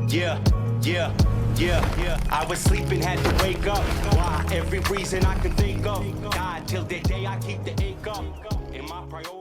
Yeah, yeah, yeah, yeah. I was sleeping, had to wake up. Why? Every reason I can think of. God, till the day I keep the ink up.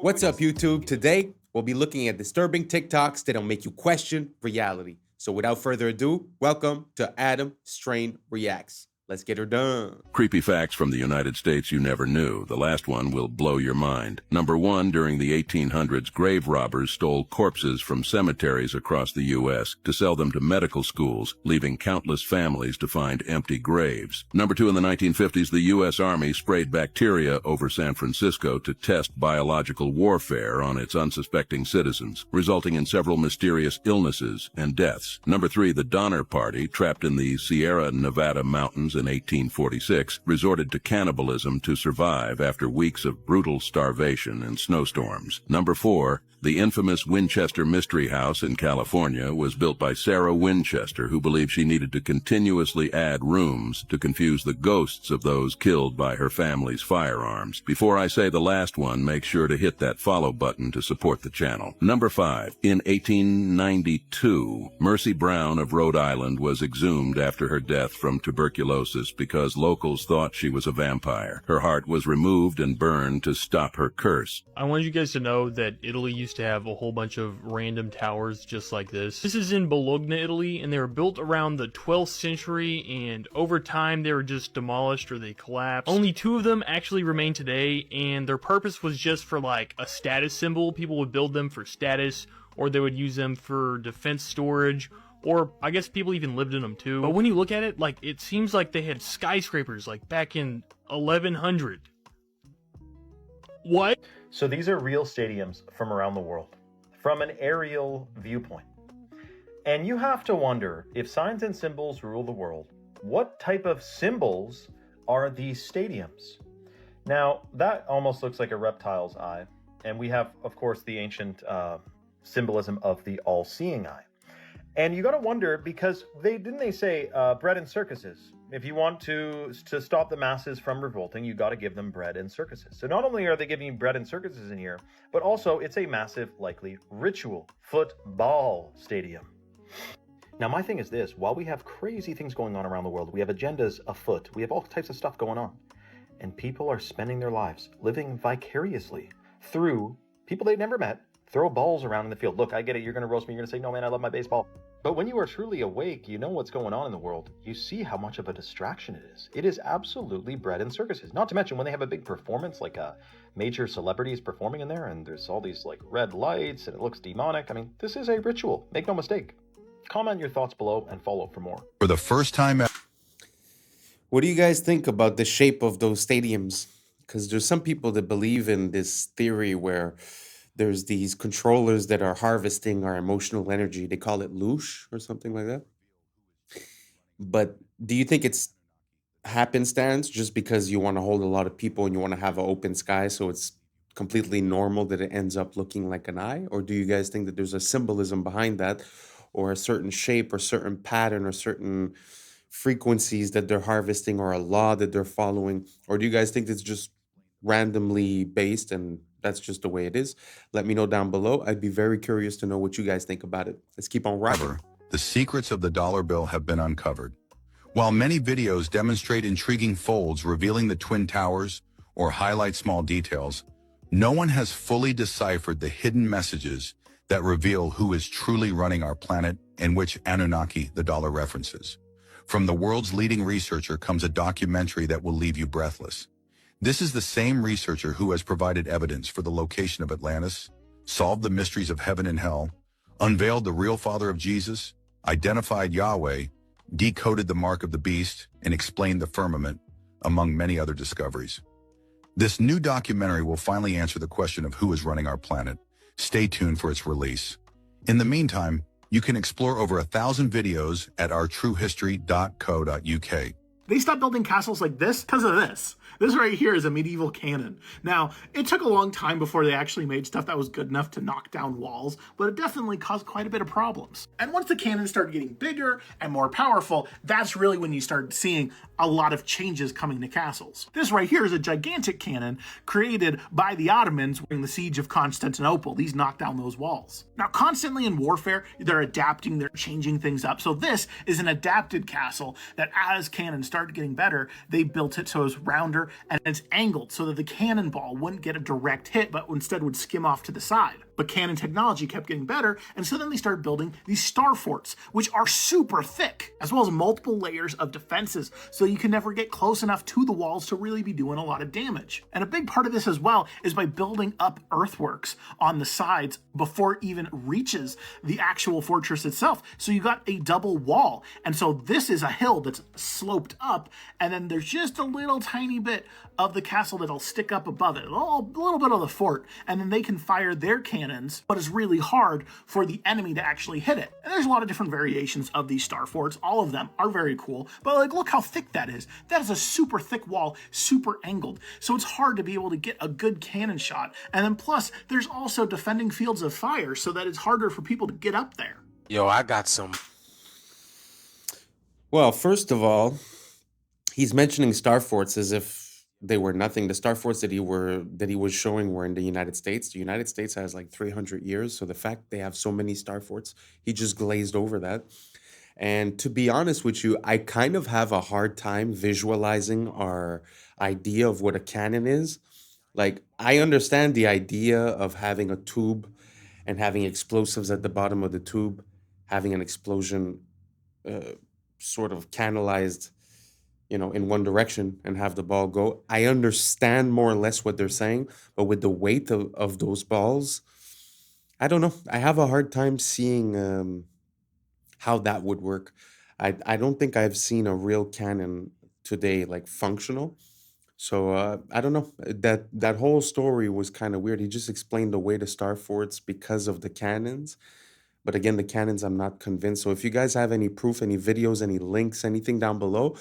What's up, YouTube? Today, we'll be looking at disturbing TikToks that'll make you question reality. So without further ado, welcome to Adam Strain Reacts. Let's get her done. Creepy facts from the United States you never knew. The last one will blow your mind. Number 1, during the 1800s, grave robbers stole corpses from cemeteries across the U.S. to sell them to medical schools, leaving countless families to find empty graves. Number 2, in the 1950s, the U.S. Army sprayed bacteria over San Francisco to test biological warfare on its unsuspecting citizens, resulting in several mysterious illnesses and deaths. Number 3, the Donner Party, trapped in the Sierra Nevada mountains in 1846, resorted to cannibalism to survive after weeks of brutal starvation and snowstorms. Number 4, the infamous Winchester Mystery House in California was built by Sarah Winchester, who believed she needed to continuously add rooms to confuse the ghosts of those killed by her family's firearms. Before I say the last one, make sure to hit that follow button to support the channel. Number 5, in 1892, Mercy Brown of Rhode Island was exhumed after her death from tuberculosis because locals thought she was a vampire. Her heart was removed and burned to stop her curse. I wanted you guys to know that Italy used to have a whole bunch of random towers just like this. This is in Bologna, Italy, and they were built around the 12th century, and over time they were just demolished or they collapsed. Only 2 of them actually remain today, and their purpose was just for like a status symbol. People would build them for status, or they would use them for defense storage, or I guess people even lived in them too. But when you look at it, like, it seems like they had skyscrapers like back in 1100. What? So these are real stadiums from around the world, from an aerial viewpoint. And you have to wonder, if signs and symbols rule the world, what type of symbols are these stadiums? Now, that almost looks like a reptile's eye. And we have, of course, the ancient symbolism of the all-seeing eye. And you got to wonder, because they say bread and circuses. If you want to stop the masses from revolting, you got to give them bread and circuses. So not only are they giving you bread and circuses in here, but also it's a massive, likely ritual football stadium. Now, my thing is this: while we have crazy things going on around the world, we have agendas afoot, we have all types of stuff going on, and people are spending their lives living vicariously through people they've never met. Throw balls around in the field. Look, I get it. You're going to roast me. You're going to say, no, man, I love my baseball. But when you are truly awake, you know what's going on in the world. You see how much of a distraction it is. It is absolutely bread and circuses. Not to mention when they have a big performance, like a major celebrity is performing in there, and there's all these like red lights, and it looks demonic. I mean, this is a ritual. Make no mistake. Comment your thoughts below and follow for more. For the first time ever. What do you guys think about the shape of those stadiums? Because there's some people that believe in this theory where there's these controllers that are harvesting our emotional energy. They call it loosh or something like that. But do you think it's happenstance just because you want to hold a lot of people and you want to have an open sky, so it's completely normal that it ends up looking like an eye? Or do you guys think that there's a symbolism behind that, or a certain shape or certain pattern or certain frequencies that they're harvesting, or a law that they're following? Or do you guys think it's just randomly based and that's just the way it is? Let me know down below. I'd be very curious to know what you guys think about it. Let's keep on rocking. The secrets of the dollar bill have been uncovered. While many videos demonstrate intriguing folds revealing the Twin Towers or highlight small details, no one has fully deciphered the hidden messages that reveal who is truly running our planet and which Anunnaki the dollar references. From the world's leading researcher comes a documentary that will leave you breathless. This is the same researcher who has provided evidence for the location of Atlantis, solved the mysteries of heaven and hell, unveiled the real father of Jesus, identified Yahweh, decoded the mark of the beast, and explained the firmament, among many other discoveries. This new documentary will finally answer the question of who is running our planet. Stay tuned for its release. In the meantime, you can explore over 1,000 videos at ourtruehistory.co.uk. They stopped building castles like this because of this. This right here is a medieval cannon. Now, it took a long time before they actually made stuff that was good enough to knock down walls, but it definitely caused quite a bit of problems. And once the cannons started getting bigger and more powerful, that's really when you started seeing a lot of changes coming to castles. This right here is a gigantic cannon created by the Ottomans during the siege of Constantinople. These knocked down those walls. Now, constantly in warfare, they're adapting, they're changing things up. So this is an adapted castle that as cannons started getting better, they built it so it's rounder and it's angled so that the cannonball wouldn't get a direct hit, but instead would skim off to the side. But cannon technology kept getting better, and so then they started building these star forts, which are super thick, as well as multiple layers of defenses, so you can never get close enough to the walls to really be doing a lot of damage. And a big part of this as well is by building up earthworks on the sides before it even reaches the actual fortress itself. So you got a double wall, and so this is a hill that's sloped up, and then there's just a little tiny bit of the castle that'll stick up above it, a little bit of the fort, and then they can fire their cannons, but it's really hard for the enemy to actually hit it. And there's a lot of different variations of these star forts. All of them are very cool, but like, look how thick that is. That is a super thick wall, super angled. So it's hard to be able to get a good cannon shot. And then plus, there's also defending fields of fire so that it's harder for people to get up there. Yo, I got some. Well, first of all, he's mentioning star forts as if they were nothing. The star forts that he was showing were in the United States. The United States has like 300 years, so the fact they have so many star forts, he just glazed over that. And to be honest with you, I kind of have a hard time visualizing our idea of what a cannon is. Like, I understand the idea of having a tube and having explosives at the bottom of the tube, having an explosion sort of canalized, in one direction and have the ball go. I understand more or less what they're saying, but with the weight of those balls, I don't know. I have a hard time seeing how that would work. I don't think I've seen a real cannon today, like functional. So I don't know. That whole story was kind of weird. He just explained away the star forts because of the cannons. But again, the cannons, I'm not convinced. So if you guys have any proof, any videos, any links, anything down below,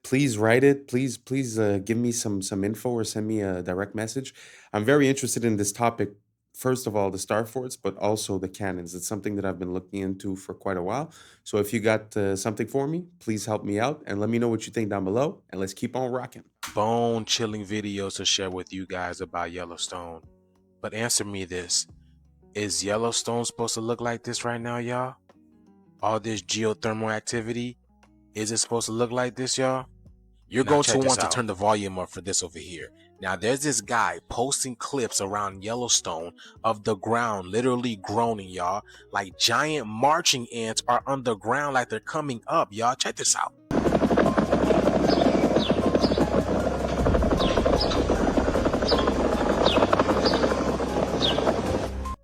please write it. Please give me some info or send me a direct message. I'm very interested in this topic. First of all, the star forts, but also the cannons. It's something that I've been looking into for quite a while. So if you got something for me, please help me out and let me know what you think down below. And let's keep on rocking. Bone-chilling videos to share with you guys about Yellowstone. But answer me this. Is Yellowstone supposed to look like this right now, y'all? All this geothermal activity? Is it supposed to look like this, y'all? You're going to want to turn the volume up for this over here. Now, there's this guy posting clips around Yellowstone of the ground literally groaning, y'all. Like giant marching ants are underground, like they're coming up, y'all. Check this out.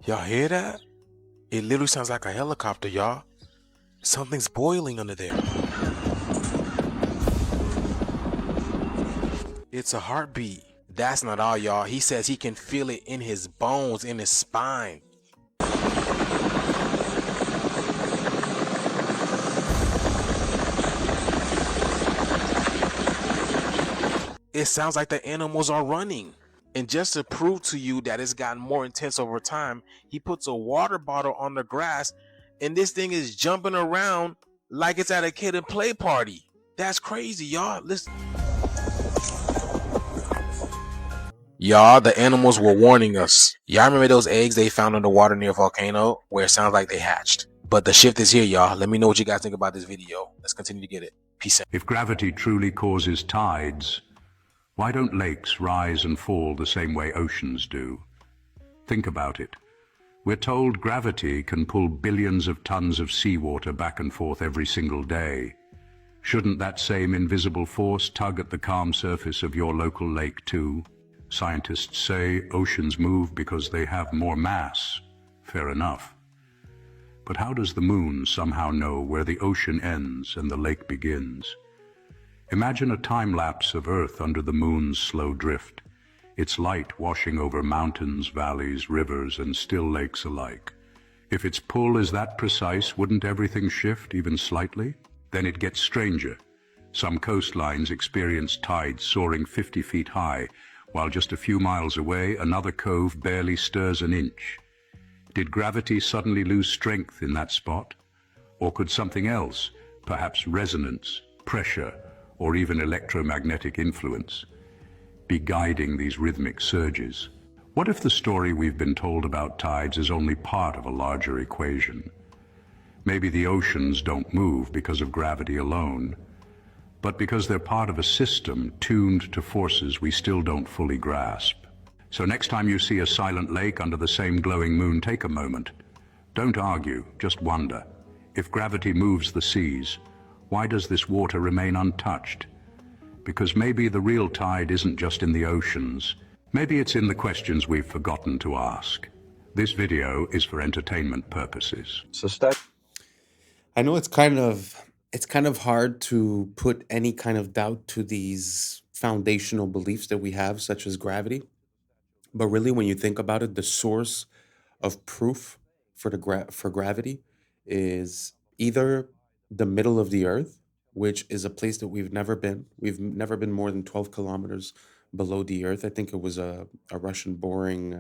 Y'all hear that? It literally sounds like a helicopter, y'all. Something's boiling under there. It's a heartbeat. That's not all, y'all. He says he can feel it in his bones, in his spine. It sounds like the animals are running. And just to prove to you that it's gotten more intense over time, he puts a water bottle on the grass and this thing is jumping around like it's at a kid and play party. That's crazy, y'all. Listen. Y'all, the animals were warning us. Y'all remember those eggs they found in the water near a volcano where it sounds like they hatched? But the shift is here, y'all. Let me know what you guys think about this video. Let's continue to get it. Peace out. If gravity truly causes tides, why don't lakes rise and fall the same way oceans do? Think about it. We're told gravity can pull billions of tons of seawater back and forth every single day. Shouldn't that same invisible force tug at the calm surface of your local lake too? Scientists say oceans move because they have more mass. Fair enough. But how does the moon somehow know where the ocean ends and the lake begins? Imagine a time lapse of Earth under the moon's slow drift, its light washing over mountains, valleys, rivers, and still lakes alike. If its pull is that precise, wouldn't everything shift even slightly? Then it gets stranger. Some coastlines experience tides soaring 50 feet high, while just a few miles away, another cove barely stirs an inch. Did gravity suddenly lose strength in that spot? Or could something else, perhaps resonance, pressure, or even electromagnetic influence be guiding these rhythmic surges? What if the story we've been told about tides is only part of a larger equation? Maybe the oceans don't move because of gravity alone, but because they're part of a system tuned to forces we still don't fully grasp. So next time you see a silent lake under the same glowing moon, take a moment. Don't argue, just wonder. If gravity moves the seas, why does this water remain untouched? Because maybe the real tide isn't just in the oceans. Maybe it's in the questions we've forgotten to ask. This video is for entertainment purposes. I know it's kind of hard to put any kind of doubt to these foundational beliefs that we have, such as gravity. But really, when you think about it, the source of proof for for gravity is either the middle of the Earth, which is a place that we've never been. We've never been more than 12 kilometers below the Earth. I think it was a Russian boring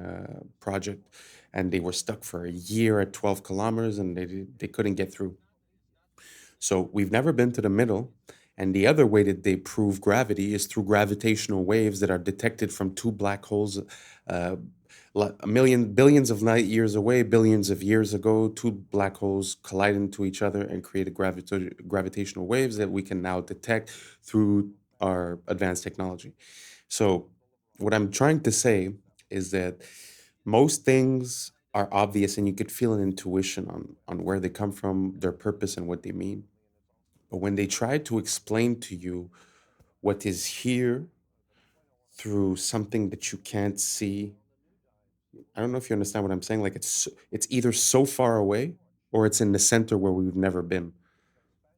project, and they were stuck for a year at 12 kilometers, and they couldn't get through. So we've never been to the middle. And the other way that they prove gravity is through gravitational waves that are detected from two black holes billions of light years away, billions of years ago. Two black holes collide into each other and create gravitational waves that we can now detect through our advanced technology. So what I'm trying to say is that most things are obvious, and you could feel an intuition on where they come from, their purpose, and what they mean. But when they try to explain to you what is here through something that you can't see, I don't know if you understand what I'm saying. Like it's either so far away or it's in the center where we've never been.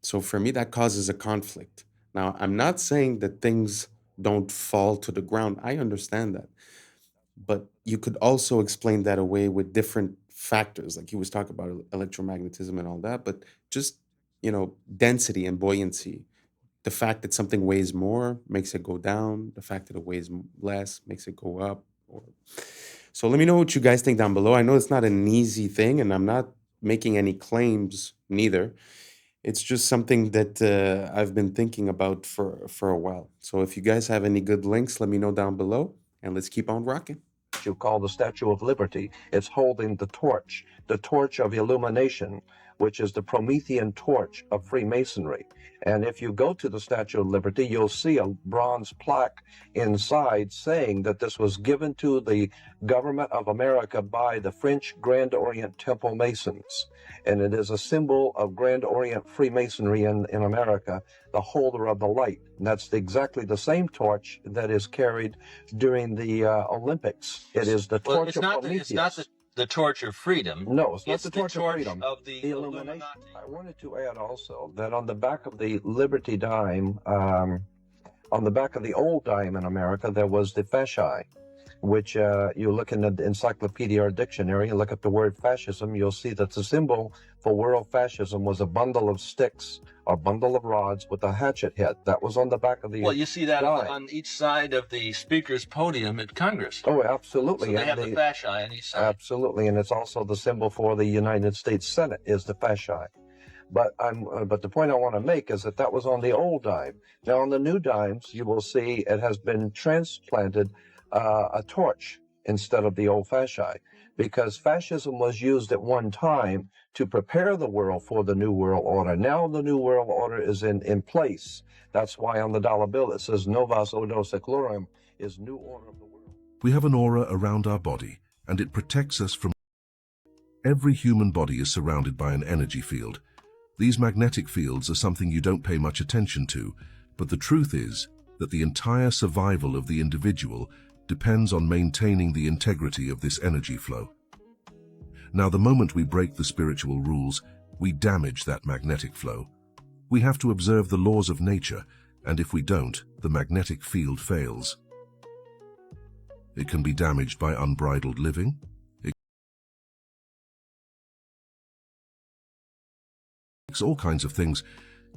So for me, that causes a conflict. Now, I'm not saying that things don't fall to the ground. I understand that. But you could also explain that away with different factors. Like he was talking about electromagnetism and all that, but just, density and buoyancy. The fact that something weighs more makes it go down. The fact that it weighs less makes it go up. So let me know what you guys think down below. I know it's not an easy thing, and I'm not making any claims neither. It's just something that I've been thinking about for a while. So if you guys have any good links, let me know down below, and let's keep on rocking. You call the Statue of Liberty. It's holding the torch of illumination, which is the Promethean torch of Freemasonry. And if you go to the Statue of Liberty, you'll see a bronze plaque inside saying that this was given to the government of America by the French Grand Orient Temple Masons. And it is a symbol of Grand Orient Freemasonry in America, the holder of the light. And that's exactly the same torch that is carried during the Olympics. It is the torch of Prometheus. It's not the torch of freedom. No, it's not the torch of torch freedom. Of the illumination. I wanted to add also that on the back of the Liberty dime, on the back of the old dime in America, there was the fasci, which you look in the encyclopedia or dictionary and look at the word fascism, you'll see that the symbol for world fascism was a bundle of sticks or bundle of rods with a hatchet head. That was on the back of the Well, you see that dime. on each side of the speaker's podium at Congress. Oh, absolutely. So they have the fasci on each side. Absolutely, and it's also the symbol for the United States Senate is the fasci. But the point I want to make is that was on the old dime. Now on the new dimes, you will see it has been transplanted a torch instead of the old fasci, because fascism was used at one time to prepare the world for the New World Order. Now the New World Order is in place. That's why on the dollar bill it says Novus Ordo Seclorum, is New Order of the World. We have an aura around our body, and it protects us from... Every human body is surrounded by an energy field. These magnetic fields are something you don't pay much attention to, but the truth is that the entire survival of the individual depends on maintaining the integrity of this energy flow. Now, the moment we break the spiritual rules, we damage that magnetic flow. We have to observe the laws of nature, and if we don't, the magnetic field fails. It can be damaged by unbridled living. It's all kinds of things,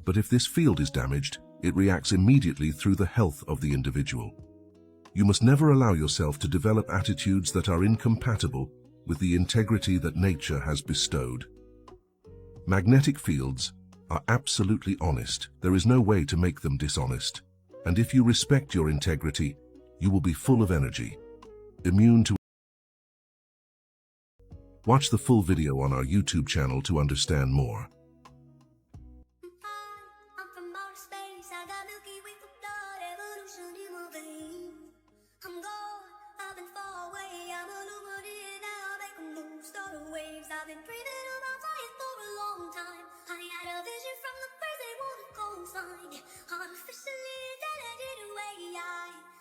but if this field is damaged, it reacts immediately through the health of the individual. You must never allow yourself to develop attitudes that are incompatible with the integrity that nature has bestowed. Magnetic fields are absolutely honest. There is no way to make them dishonest. And if you respect your integrity, you will be full of energy, immune to. Watch the full video on our YouTube channel to understand more. I'm from outer space, I got Milky Way for blood, evolution in my veins. I'm gone, I've been far away, I'm illuminated now, make a move, start the waves. I've been breathing on my fire for a long time. I had a vision from the birds, they want a coastline. Artificially intelligent away,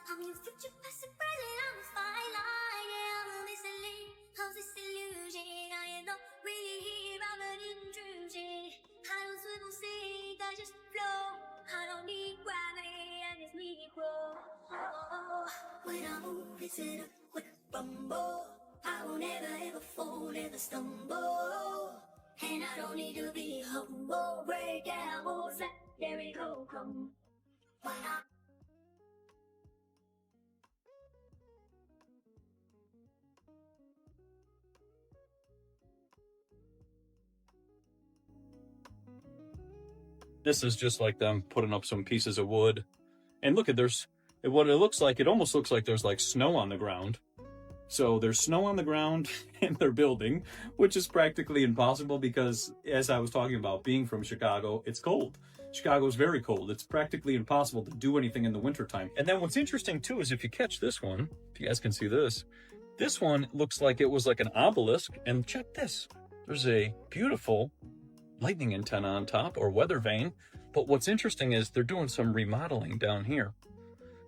I'm your future, past and present, I'm a fine line. Yeah, I'm a mystery of this illusion. I am not really here, I'm an intrusion. I don't swim or sink, I just flow. I don't need gravity, I just need grow. Oh, when I move, it's in a quick rumble. I won't ever fall, never stumble. And I don't need to be humble. Break down walls, let Jericho come. When I This is just like them putting up some pieces of wood. And look at what it looks like. It almost looks like there's like snow on the ground. So there's snow on the ground and they're building, which is practically impossible because, as I was talking about, being from Chicago, it's cold. Chicago is very cold. It's practically impossible to do anything in the wintertime. And then what's interesting too is if you catch this one, if you guys can see this one looks like it was like an obelisk. And check this. There's a beautiful lightning antenna on top, or weather vane. But what's interesting is they're doing some remodeling down here.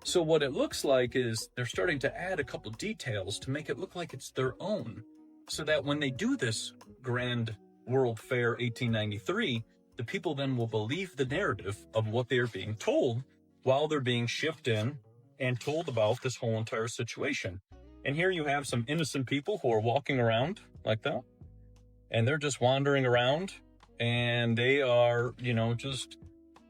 So what it looks like is they're starting to add a couple details to make it look like it's their own, so that when they do this Grand World Fair 1893, the people then will believe the narrative of what they're being told while they're being shipped in and told about this whole entire situation. And here you have some innocent people who are walking around like that, and they're just wandering around, and they are, just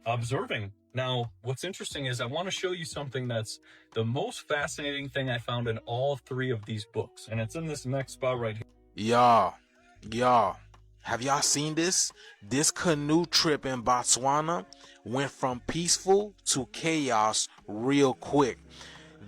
observing. Now, what's interesting is I want to show you something that's the most fascinating thing I found in all three of these books, and it's in this next spot right here. Y'all, have y'all seen this? This canoe trip in Botswana went from peaceful to chaos real quick.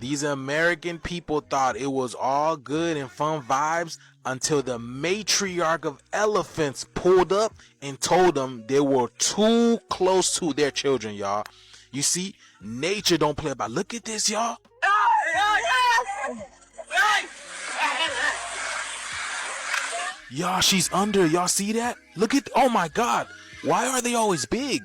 These American people thought it was all good and fun vibes until the matriarch of elephants pulled up and told them they were too close to their children, y'all. You see, nature don't play about. Look at this, y'all. Y'all, she's under. Y'all see that? Look at, oh my God. Why are they always big?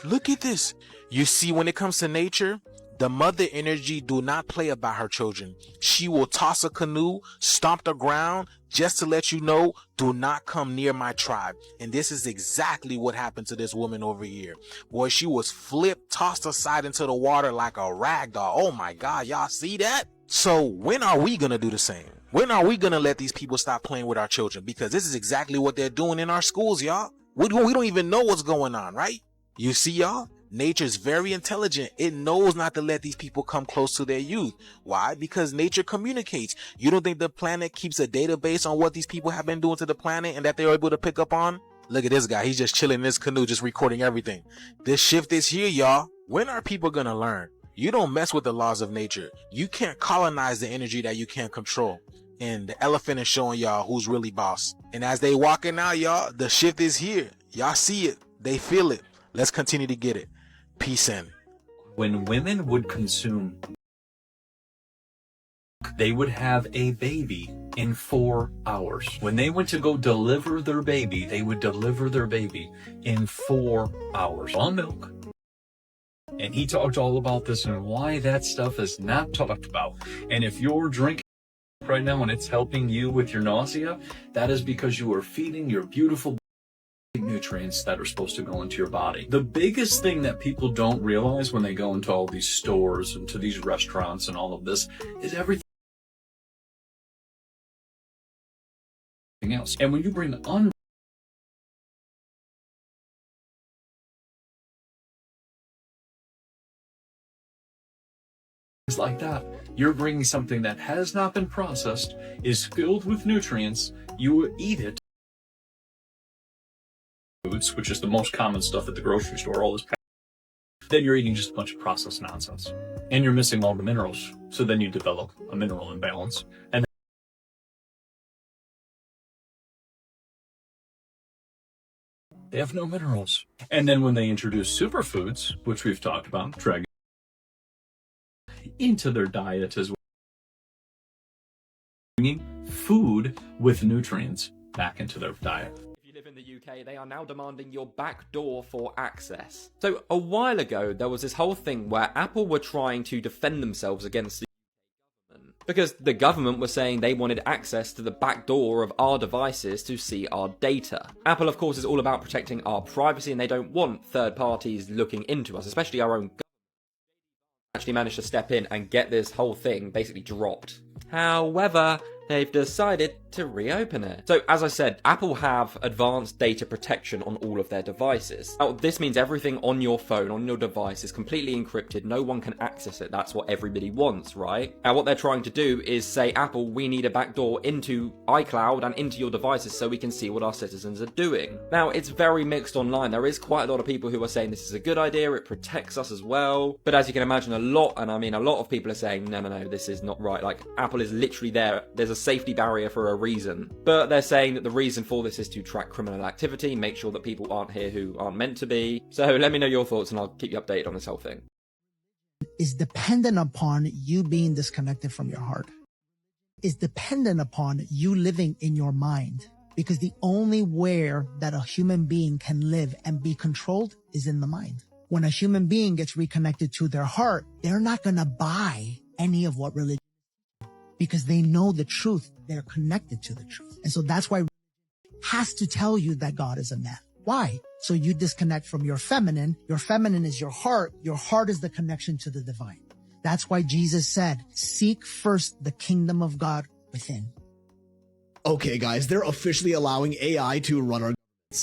Look at this. You see, when it comes to nature, the mother energy do not play about her children. She will toss a canoe, stomp the ground, just to let you know, do not come near my tribe. And this is exactly what happened to this woman over here. Boy, she was flipped, tossed aside into the water like a rag doll. Oh my God, y'all see that? So when are we gonna do the same? When are we gonna let these people stop playing with our children? Because this is exactly what they're doing in our schools, y'all. We don't even know what's going on, right? You see, y'all? Nature's very intelligent. It knows not to let these people come close to their youth. Why? Because nature communicates. You don't think the planet keeps a database on what these people have been doing to the planet and that they're able to pick up on? Look at this guy. He's just chilling in his canoe, just recording everything. This shift is here, y'all. When are people gonna learn? You don't mess with the laws of nature. You can't colonize the energy that you can't control. And the elephant is showing y'all who's really boss. And as they walking out, y'all, the shift is here. Y'all see it. They feel it. Let's continue to get it. Peace in. When women would consume, they would have a baby in 4 hours. When they went to go deliver their baby, they would deliver their baby in 4 hours on milk. And he talked all about this and why that stuff is not talked about. And if you're drinking right now and it's helping you with your nausea, that is because you are feeding your beautiful nutrients that are supposed to go into your body. The biggest thing that people don't realize when they go into all these stores and to these restaurants and all of this is everything else. And when you bring like that, you're bringing something that has not been processed, is filled with nutrients, you eat it, superfoods, which is the most common stuff at the grocery store, all this, then you're eating just a bunch of processed nonsense. And you're missing all the minerals. So then you develop a mineral imbalance. And they have no minerals. And then when they introduce superfoods, which we've talked about, dragon into their diet as well, bringing food with nutrients back into their diet. If you live in the UK, they are now demanding your back door for access. So a while ago, there was this whole thing where Apple were trying to defend themselves against the government, because the government was saying they wanted access to the back door of our devices to see our data. Apple, of course, is all about protecting our privacy, and they don't want third parties looking into us, especially our own government. Actually managed to step in and get this whole thing basically dropped. However, they've decided to reopen it. So, as I said, Apple have advanced data protection on all of their devices. Now, this means everything on your phone, on your device, is completely encrypted. No one can access it. That's what everybody wants, right? Now, what they're trying to do is say, Apple, we need a backdoor into iCloud and into your devices so we can see what our citizens are doing. Now, it's very mixed online. There is quite a lot of people who are saying this is a good idea, it protects us as well. But as you can imagine, a lot of people are saying, no, this is not right. Like, Apple is literally there. There's a safety barrier for a reason. But they're saying that the reason for this is to track criminal activity, make sure that people aren't here who aren't meant to be. So let me know your thoughts and I'll keep you updated on this whole thing. Is dependent upon you being disconnected from your heart. Is dependent upon you living in your mind. Because the only where that a human being can live and be controlled is in the mind. When a human being gets reconnected to their heart, they're not going to buy any of what religion is, because they know the truth. They're connected to the truth. And so that's why has to tell you that God is a man. Why? So you disconnect from your feminine. Your feminine is your heart. Your heart is the connection to the divine. That's why Jesus said, seek first the kingdom of God within. Okay, guys, they're officially allowing AI to run our...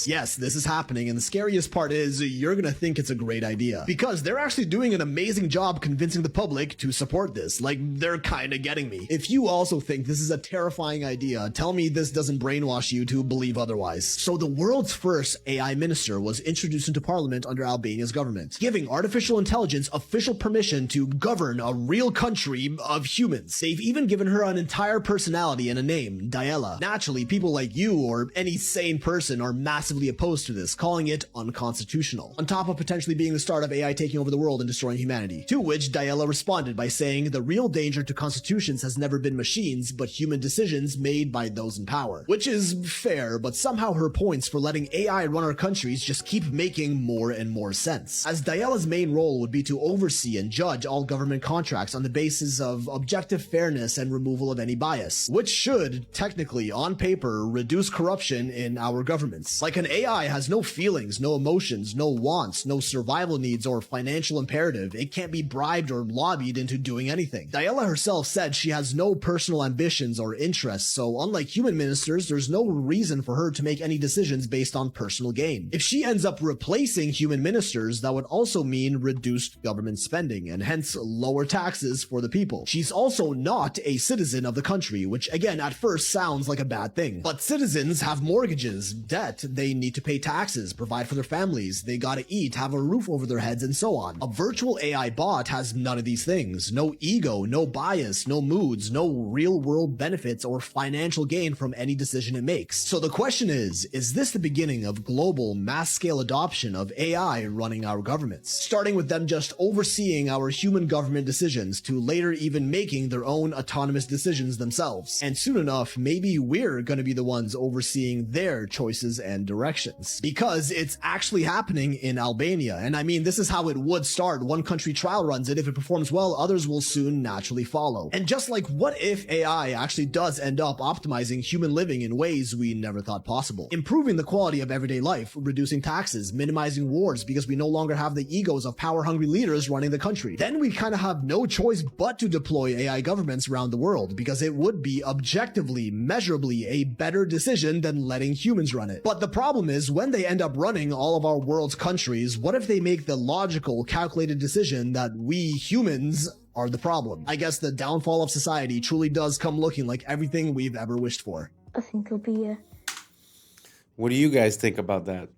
Yes, this is happening, and the scariest part is you're gonna think it's a great idea, because they're actually doing an amazing job convincing the public to support this. Like, they're kinda getting me. If you also think this is a terrifying idea, tell me this doesn't brainwash you to believe otherwise. So the world's first AI minister was introduced into parliament under Albania's government, giving artificial intelligence official permission to govern a real country of humans. They've even given her an entire personality and a name, Diella. Naturally, people like you or any sane person are massively opposed to this, calling it unconstitutional, on top of potentially being the start of AI taking over the world and destroying humanity. To which Diella responded by saying the real danger to constitutions has never been machines, but human decisions made by those in power. Which is fair, but somehow her points for letting AI run our countries just keep making more and more sense, as Diella's main role would be to oversee and judge all government contracts on the basis of objective fairness and removal of any bias, which should, technically, on paper, reduce corruption in our governments. Like, an AI has no feelings, no emotions, no wants, no survival needs or financial imperative. It can't be bribed or lobbied into doing anything. Diella herself said she has no personal ambitions or interests, so unlike human ministers, there's no reason for her to make any decisions based on personal gain. If she ends up replacing human ministers, that would also mean reduced government spending, and hence lower taxes for the people. She's also not a citizen of the country, which again at first sounds like a bad thing. But citizens have mortgages, debt, they need to pay taxes, provide for their families, they gotta eat, have a roof over their heads, and so on. A virtual AI bot has none of these things. No ego, no bias, no moods, no real world benefits or financial gain from any decision it makes. So the question is this the beginning of global mass-scale adoption of AI running our governments? Starting with them just overseeing our human government decisions to later even making their own autonomous decisions themselves. And soon enough, maybe we're gonna be the ones overseeing their choices and directions. Because it's actually happening in Albania. And I mean, this is how it would start. One country trial runs it. If it performs well, others will soon naturally follow. And just like, what if AI actually does end up optimizing human living in ways we never thought possible? Improving the quality of everyday life, reducing taxes, minimizing wars because we no longer have the egos of power-hungry leaders running the country. Then we kind of have no choice but to deploy AI governments around the world, because it would be objectively, measurably a better decision than letting humans run it. But the problem is, when they end up running all of our world's countries, what if they make the logical, calculated decision that we humans are the problem? I guess the downfall of society truly does come looking like everything we've ever wished for. I think it'll be What do you guys think about that?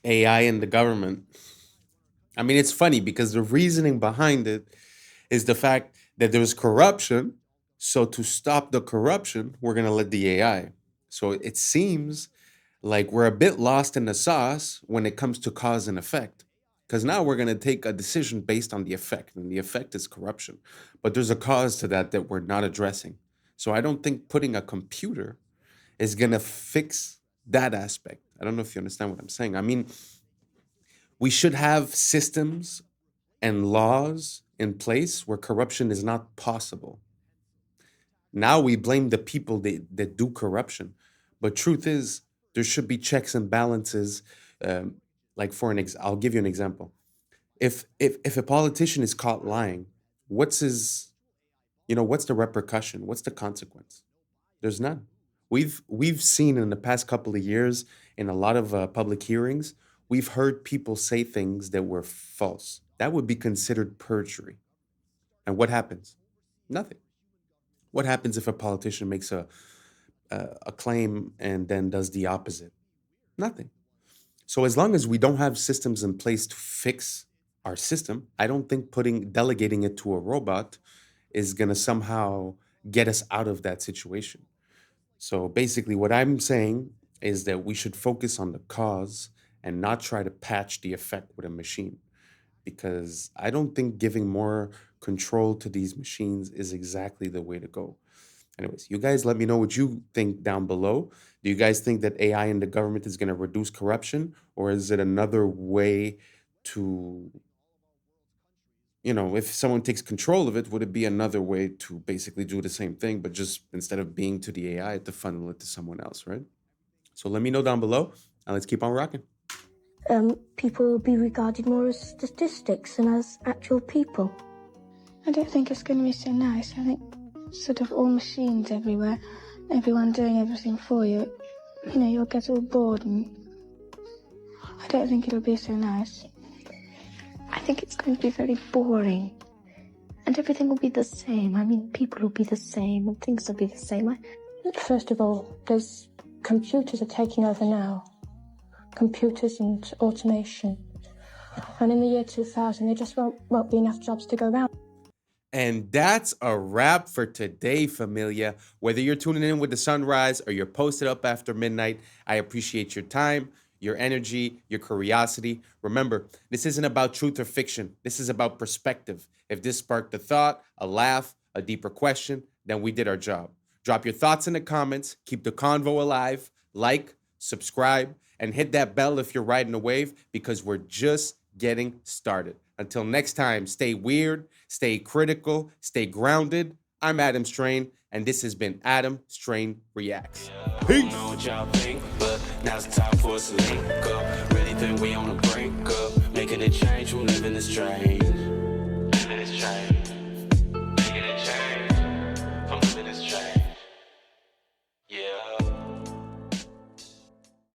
AI and the government. I mean, it's funny because the reasoning behind it is the fact that there's corruption. So to stop the corruption, we're going to let the AI. So it seems like we're a bit lost in the sauce when it comes to cause and effect. Because now we're going to take a decision based on the effect, and the effect is corruption. But there's a cause to that we're not addressing. So I don't think putting a computer is going to fix that aspect. I don't know if you understand what I'm saying. I mean, we should have systems and laws in place where corruption is not possible. Now we blame the people that do corruption. But truth is, there should be checks and balances. Like I'll give you an example. If a politician is caught lying, what's the repercussion? What's the consequence? There's none. We've seen in the past couple of years in a lot of public hearings, we've heard people say things that were false. That would be considered perjury. And what happens? Nothing. What happens if a politician makes a claim and then does the opposite? Nothing. So as long as we don't have systems in place to fix our system, I don't think delegating it to a robot is going to somehow get us out of that situation. So basically what I'm saying is that we should focus on the cause and not try to patch the effect with a machine, because I don't think giving more control to these machines is exactly the way to go. Anyways, you guys let me know what you think down below. Do you guys think that AI in the government is going to reduce corruption, or is it another way to, if someone takes control of it, would it be another way to basically do the same thing, but just instead of being to the AI, to funnel it to someone else, right? So let me know down below, and let's keep on rocking. People will be regarded more as statistics than as actual people. I don't think it's going to be so nice. I think sort of all machines everywhere, everyone doing everything for you. You'll get all bored, and I don't think it'll be so nice. I think it's going to be very boring. And everything will be the same. I mean, people will be the same and things will be the same. First of all, computers are taking over now. Computers and automation. And in the year 2000, there just won't be enough jobs to go around. And that's a wrap for today, familia. Whether you're tuning in with the sunrise or you're posted up after midnight, I appreciate your time, your energy, your curiosity. Remember, this isn't about truth or fiction. This is about perspective. If this sparked a thought, a laugh, a deeper question, then we did our job. Drop your thoughts in the comments. Keep the convo alive. Like, subscribe, and hit that bell if you're riding a wave, because we're just getting started. Until next time, stay weird, stay critical, stay grounded. I'm Adam Strain, and this has been Adam Strain Reacts. Peace. I don't know what y'all think, but now's the time for us to link up. Really think we on the brink of making a change from living this strange. Living this strange.